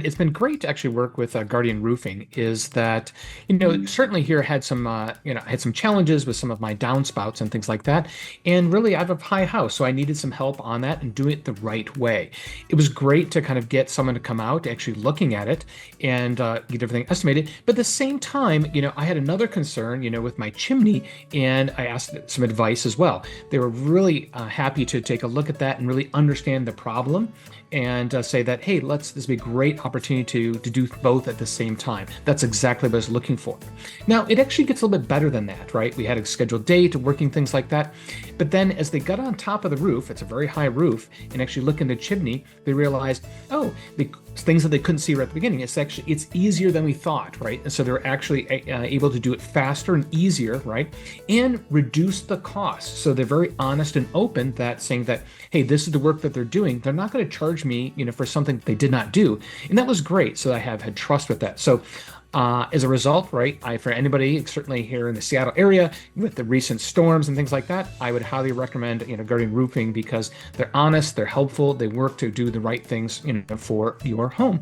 It's been great to actually work with Guardian Roofing. Is that, certainly here had some, I had some challenges with some of my downspouts and things like that. And really, I have a high house, so I needed some help on that and doing it the right way. It was great to kind of get someone to come out, actually looking at it and get everything estimated. But at the same time, I had another concern, with my chimney, and I asked some advice as well. They were really happy to take a look at that and really understand the problem and say that, hey, this would be a great opportunity to do both at the same time. That's exactly what I was looking for. Now, it actually gets a little bit better than that, right? We had a scheduled date, working things like that. But then as they got on top of the roof, it's a very high roof, and actually look in the chimney, they realized, oh, the things that they couldn't see right at the beginning, it's easier than we thought, right? And so they're actually able to do it faster and easier, right? And reduce the cost. So they're very honest and open that saying that, hey, this is the work that they're doing. They're not going to charge me, for something they did not do. And that was great. So I have had trust with that. So as a result, right, for anybody, certainly here in the Seattle area with the recent storms and things like that, I would highly recommend, Guardian Roofing because they're honest, they're helpful, they work to do the right things, for your home.